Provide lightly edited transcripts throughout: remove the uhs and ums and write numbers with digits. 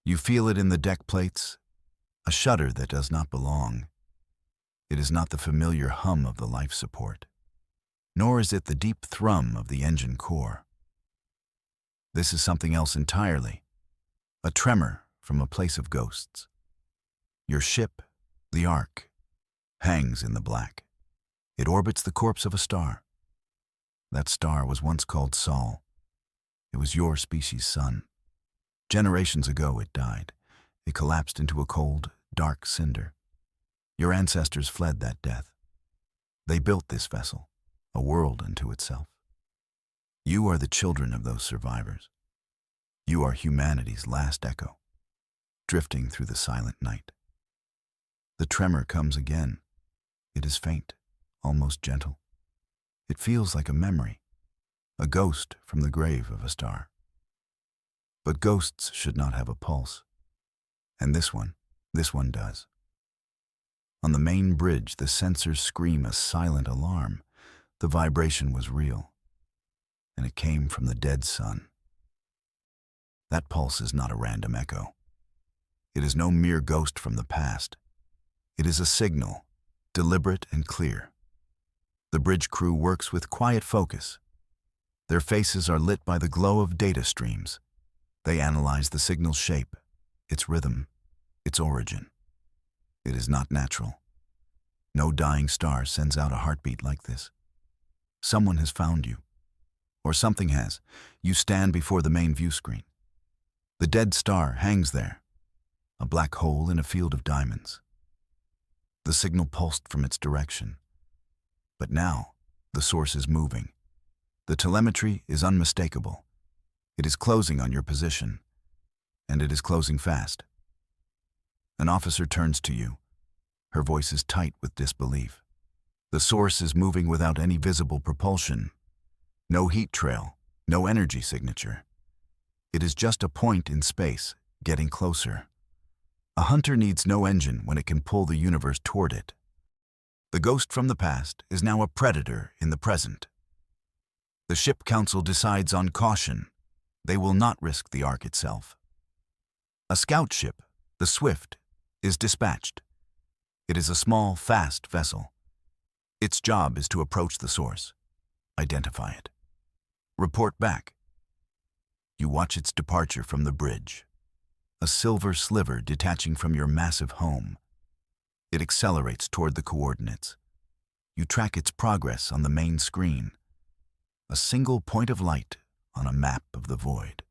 You feel it in the deck plates, a shudder that does not belong. It is not the familiar hum of the life support, nor is it the deep thrum of the engine core. This is something else entirely, a tremor from a place of ghosts. Your ship, the Ark, hangs in the black. It orbits the corpse of a star. That star was once called Sol. It was your species' sun. Generations ago it died. It collapsed into a cold, dark cinder. Your ancestors fled that death. They built this vessel, a world unto itself. You are the children of those survivors. You are humanity's last echo, drifting through the silent night. The tremor comes again. It is faint, almost gentle. It feels like a memory, a ghost from the grave of a star. But ghosts should not have a pulse. And this one does. On the main bridge, the sensors scream a silent alarm. The vibration was real, and it came from the dead sun. That pulse is not a random echo. It is no mere ghost from the past. It is a signal, deliberate and clear. The bridge crew works with quiet focus. Their faces are lit by the glow of data streams. They analyze the signal's shape, its rhythm, its origin. It is not natural. No dying star sends out a heartbeat like this. Someone has found you, or something has. You stand before the main view screen. The dead star hangs there, a black hole in a field of diamonds. The signal pulsed from its direction. But now, the source is moving. The telemetry is unmistakable. It is closing on your position, and it is closing fast. An officer turns to you. Her voice is tight with disbelief. The source is moving without any visible propulsion. No heat trail, no energy signature. It is just a point in space, getting closer. A hunter needs no engine when it can pull the universe toward it. The ghost from the past is now a predator in the present. The ship council decides on caution. They will not risk the Ark itself. A scout ship, the Swift, is dispatched. It is a small, fast vessel. Its job is to approach the source, identify it, report back. You watch its departure from the bridge, a silver sliver detaching from your massive home. It accelerates toward the coordinates. You track its progress on the main screen, a single point of light on a map of the void.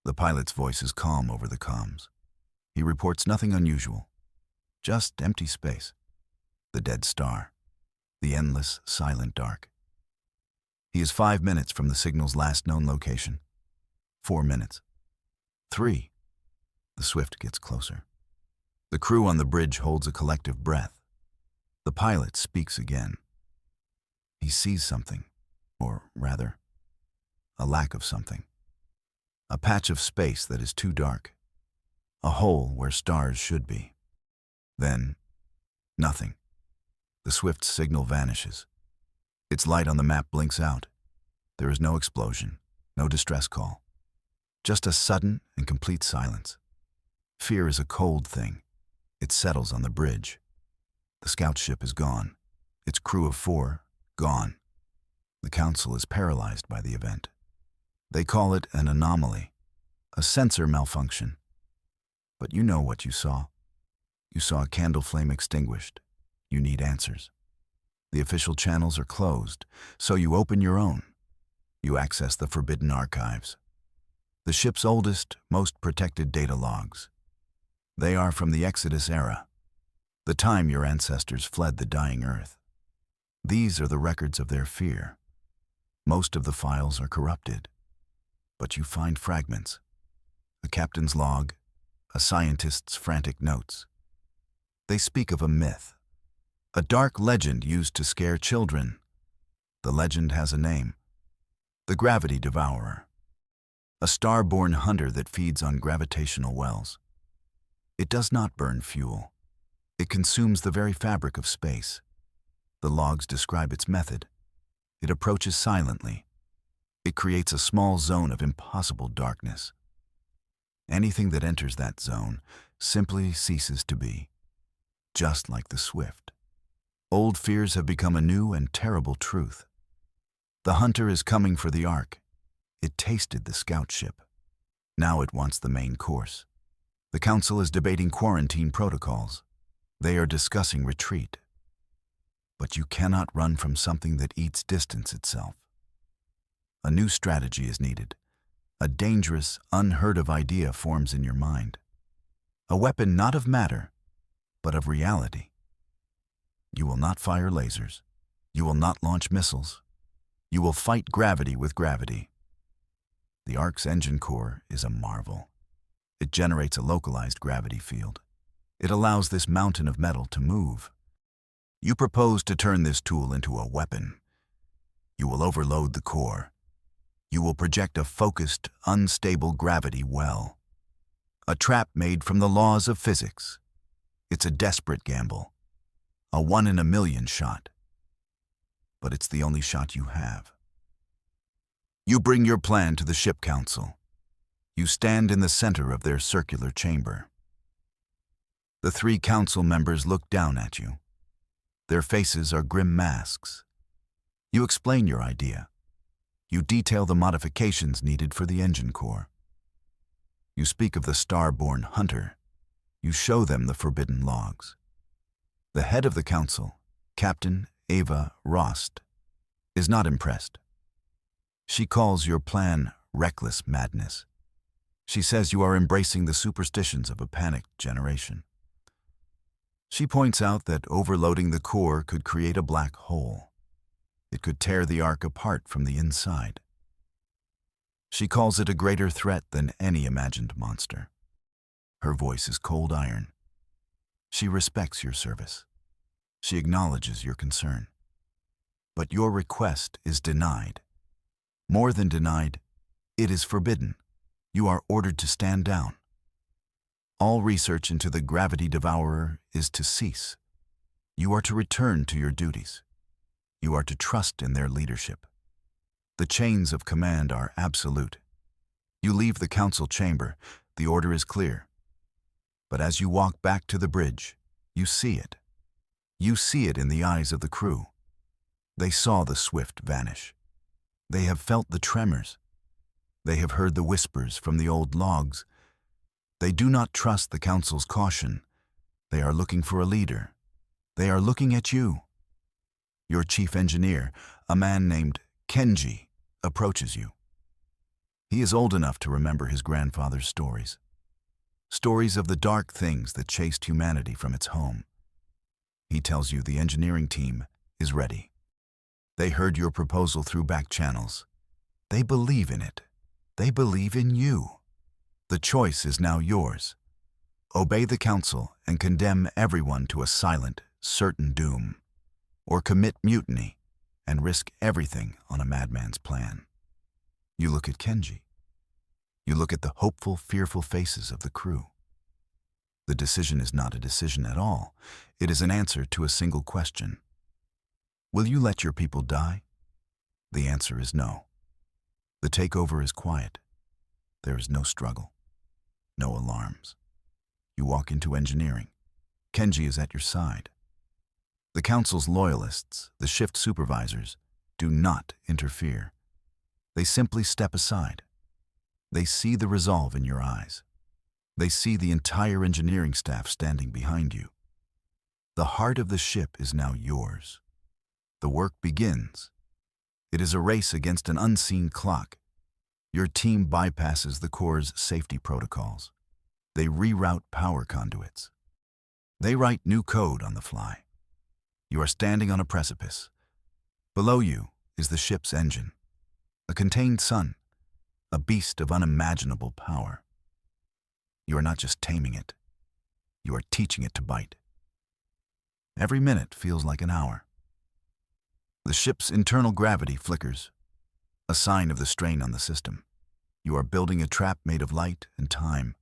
The pilot's voice is calm over the comms. He reports nothing unusual, just empty space, the dead star, the endless, silent dark. He is 5 minutes from the signal's last known location. 4 minutes. 3. The Swift gets closer. The crew on the bridge holds a collective breath. The pilot speaks again. He sees something, or rather, a lack of something. A patch of space that is too dark. A hole where stars should be. Then, nothing. The Swift's signal vanishes. Its light on the map blinks out. There is no explosion, no distress call. Just a sudden and complete silence. Fear is a cold thing. It settles on the bridge. The scout ship is gone. Its crew of 4, gone. The council is paralyzed by the event. They call it an anomaly, a sensor malfunction. But you know what you saw. You saw a candle flame extinguished. You need answers. The official channels are closed, so you open your own. You access the forbidden archives. The ship's oldest, most protected data logs. They are from the Exodus era, the time your ancestors fled the dying Earth. These are the records of their fear. Most of the files are corrupted, but you find fragments. A captain's log, a scientist's frantic notes. They speak of a myth, a dark legend used to scare children. The legend has a name, the Gravity Devourer, a star-born hunter that feeds on gravitational wells. It does not burn fuel. It consumes the very fabric of space. The logs describe its method. It approaches silently. It creates a small zone of impossible darkness. Anything that enters that zone simply ceases to be, just like the swift. Old fears have become a new and terrible truth. The hunter is coming for the Ark. It tasted the scout ship. Now it wants the main course. The council is debating quarantine protocols. They are discussing retreat. But you cannot run from something that eats distance itself. A new strategy is needed. A dangerous, unheard-of idea forms in your mind. A weapon not of matter, but of reality. You will not fire lasers. You will not launch missiles. You will fight gravity with gravity. The Ark's engine core is a marvel. It generates a localized gravity field. It allows this mountain of metal to move. You propose to turn this tool into a weapon. You will overload the core. You will project a focused, unstable gravity well. A trap made from the laws of physics. It's a desperate gamble. A 1-in-a-million shot. But it's the only shot you have. You bring your plan to the ship council. You stand in the center of their circular chamber. The 3 council members look down at you. Their faces are grim masks. You explain your idea. You detail the modifications needed for the engine core. You speak of the star-born hunter. You show them the forbidden logs. The head of the council, Captain Ava Rost, is not impressed. She calls your plan reckless madness. She says you are embracing the superstitions of a panicked generation. She points out that overloading the core could create a black hole. It could tear the Ark apart from the inside. She calls it a greater threat than any imagined monster. Her voice is cold iron. She respects your service. She acknowledges your concern. But your request is denied. More than denied, it is forbidden. You are ordered to stand down. All research into the gravity devourer is to cease. You are to return to your duties. You are to trust in their leadership. The chains of command are absolute. You leave the council chamber. The order is clear. But as you walk back to the bridge, you see it. You see it in the eyes of the crew. They saw the swift vanish. They have felt the tremors. They have heard the whispers from the old logs. They do not trust the council's caution. They are looking for a leader. They are looking at you. Your chief engineer, a man named Kenji, approaches you. He is old enough to remember his grandfather's stories. Stories of the dark things that chased humanity from its home. He tells you the engineering team is ready. They heard your proposal through back channels. They believe in it. They believe in you. The choice is now yours. Obey the council and condemn everyone to a silent, certain doom. Or commit mutiny and risk everything on a madman's plan. You look at Kenji. You look at the hopeful, fearful faces of the crew. The decision is not a decision at all. It is an answer to a single question. Will you let your people die? The answer is no. The takeover is quiet. There is no struggle, no alarms. You walk into engineering. Kenji is at your side. The council's loyalists, the shift supervisors, do not interfere. They simply step aside. They see the resolve in your eyes. They see the entire engineering staff standing behind you. The heart of the ship is now yours. The work begins. It is a race against an unseen clock. Your team bypasses the core's safety protocols. They reroute power conduits. They write new code on the fly. You are standing on a precipice. Below you is the ship's engine, a contained sun, a beast of unimaginable power. You are not just taming it. You are teaching it to bite. Every minute feels like an hour. The ship's internal gravity flickers, a sign of the strain on the system. You are building a trap made of light and time,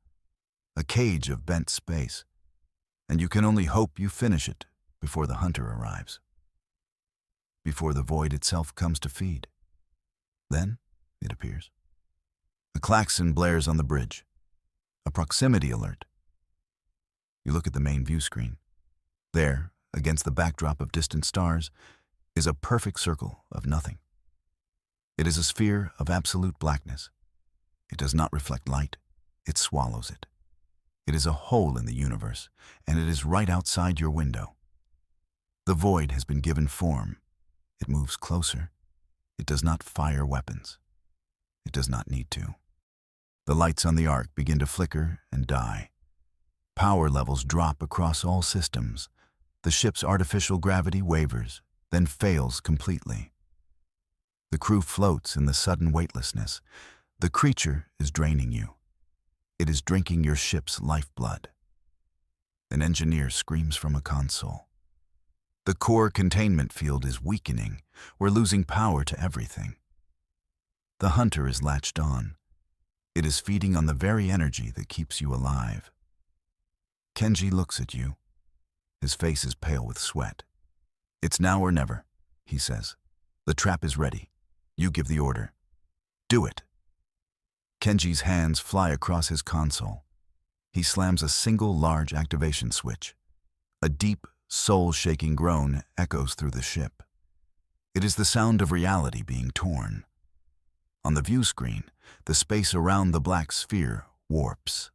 a cage of bent space, and you can only hope you finish it before the hunter arrives, before the void itself comes to feed. Then it appears. A klaxon blares on the bridge. a proximity alert. You look at the main view screen. There, against the backdrop of distant stars, is a perfect circle of nothing. It is a sphere of absolute blackness. It does not reflect light, it swallows it. It is a hole in the universe, and it is right outside your window. The void has been given form. It moves closer. It does not fire weapons. It does not need to. The lights on the Ark begin to flicker and die. Power levels drop across all systems. The ship's artificial gravity wavers, then fails completely. The crew floats in the sudden weightlessness. The creature is draining you. It is drinking your ship's lifeblood. An engineer screams from a console. The core containment field is weakening. We're losing power to everything. The hunter is latched on. It is feeding on the very energy that keeps you alive. Kenji looks at you. His face is pale with sweat. "It's now or never," he says. "The trap is ready. You give the order. Do it." Kenji's hands fly across his console. He slams a single large activation switch. A deep, soul-shaking groan echoes through the ship. It is the sound of reality being torn. On the view screen, the space around the black sphere warps.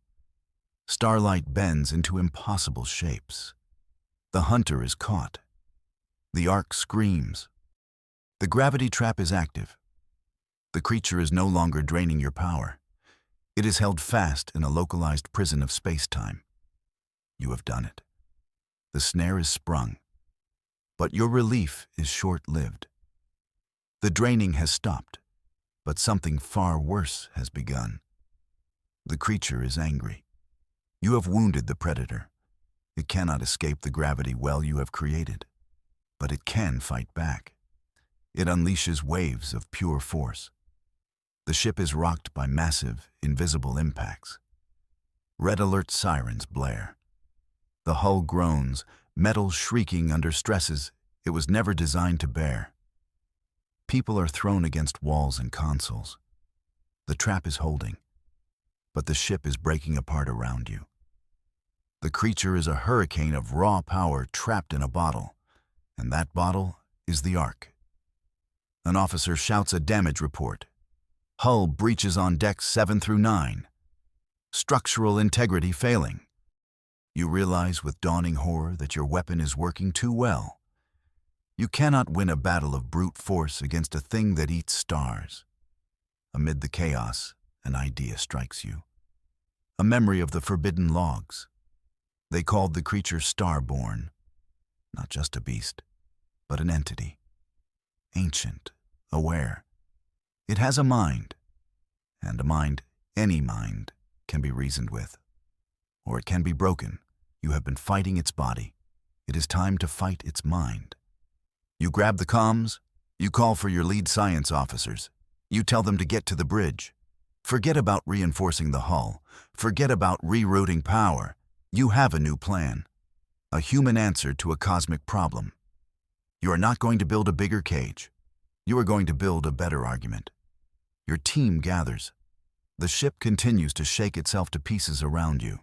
Starlight bends into impossible shapes. The hunter is caught. The Ark screams. The gravity trap is active. The creature is no longer draining your power. It is held fast in a localized prison of space-time. You have done it. The snare is sprung. But your relief is short-lived. The draining has stopped, but something far worse has begun. The creature is angry. You have wounded the predator. It cannot escape the gravity well you have created, but it can fight back. It unleashes waves of pure force. The ship is rocked by massive, invisible impacts. Red alert sirens blare. The hull groans, metal shrieking under stresses it was never designed to bear. People are thrown against walls and consoles. The trap is holding, but the ship is breaking apart around you. The creature is a hurricane of raw power trapped in a bottle, and that bottle is the Ark. An officer shouts a damage report. Hull breaches on decks 7 through 9. Structural integrity failing. You realize with dawning horror that your weapon is working too well. You cannot win a battle of brute force against a thing that eats stars. Amid the chaos, an idea strikes you. A memory of the forbidden logs. They called the creature Starborn. Not just a beast, but an entity. Ancient, aware. It has a mind, and a mind, any mind, can be reasoned with. Or it can be broken. You have been fighting its body. It is time to fight its mind. You grab the comms. You call for your lead science officers. You tell them to get to the bridge. Forget about reinforcing the hull. Forget about rerouting power. You have a new plan. A human answer to a cosmic problem. You are not going to build a bigger cage. You are going to build a better argument. Your team gathers. The ship continues to shake itself to pieces around you.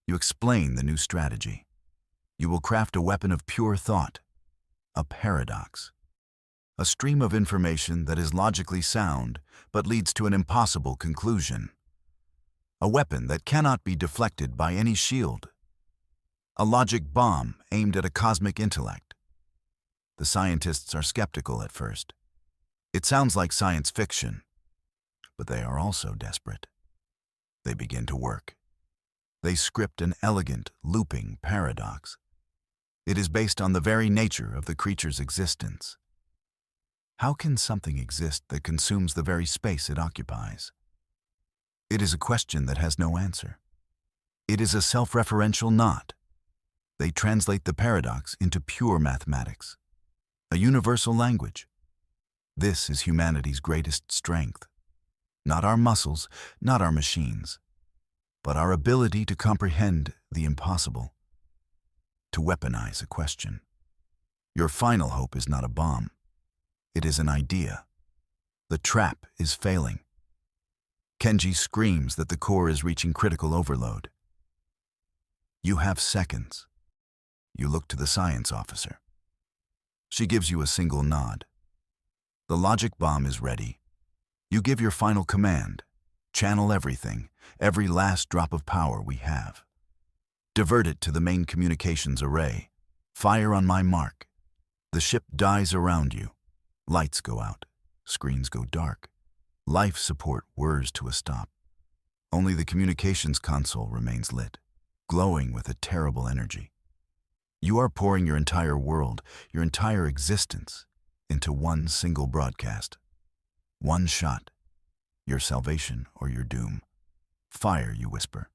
You explain the new strategy. You will craft a weapon of pure thought, a paradox. A stream of information that is logically sound but leads to an impossible conclusion. A weapon that cannot be deflected by any shield. A logic bomb aimed at a cosmic intellect. The scientists are skeptical at first. It sounds like science fiction, but they are also desperate. They begin to work. They script an elegant, looping paradox. It is based on the very nature of the creature's existence. How can something exist that consumes the very space it occupies? It is a question that has no answer. It is a self-referential knot. They translate the paradox into pure mathematics, a universal language. This is humanity's greatest strength. Not our muscles, not our machines, but our ability to comprehend the impossible, to weaponize a question. Your final hope is not a bomb. It is an idea. The trap is failing. Kenji screams that the core is reaching critical overload. You have seconds. You look to the science officer. She gives you a single nod. The logic bomb is ready. You give your final command. Channel everything, every last drop of power we have. Divert it to the main communications array. Fire on my mark. The ship dies around you. Lights go out. Screens go dark. Life support whirs to a stop. Only the communications console remains lit, glowing with a terrible energy. You are pouring your entire world, your entire existence, into one single broadcast. One shot. Your salvation or your doom. Fire, you whisper.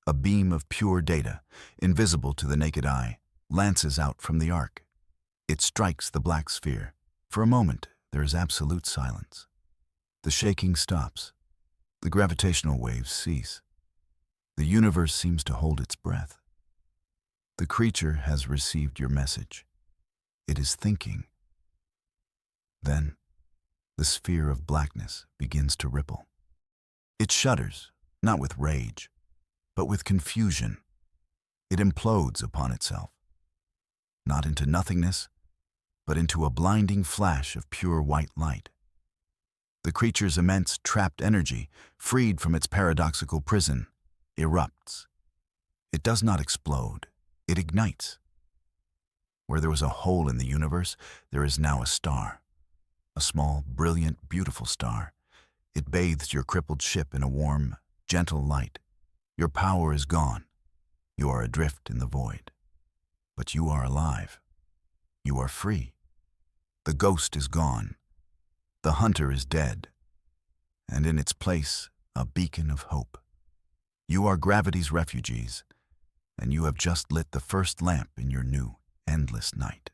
A beam of pure data, invisible to the naked eye, lances out from the arc. It strikes the black sphere. For a moment, there is absolute silence. The shaking stops. The gravitational waves cease. The universe seems to hold its breath. The creature has received your message. It is thinking. Then, the sphere of blackness begins to ripple. It shudders, not with rage, but with confusion. It implodes upon itself. Not into nothingness, but into a blinding flash of pure white light. The creature's immense trapped energy, freed from its paradoxical prison, erupts. It does not explode, it ignites. Where there was a hole in the universe, there is now a star. A small, brilliant, beautiful star. It bathes your crippled ship in a warm, gentle light. Your power is gone. You are adrift in the void. But you are alive. You are free. The ghost is gone. The hunter is dead. And in its place, a beacon of hope. You are gravity's refugees, and you have just lit the first lamp in your new, endless night.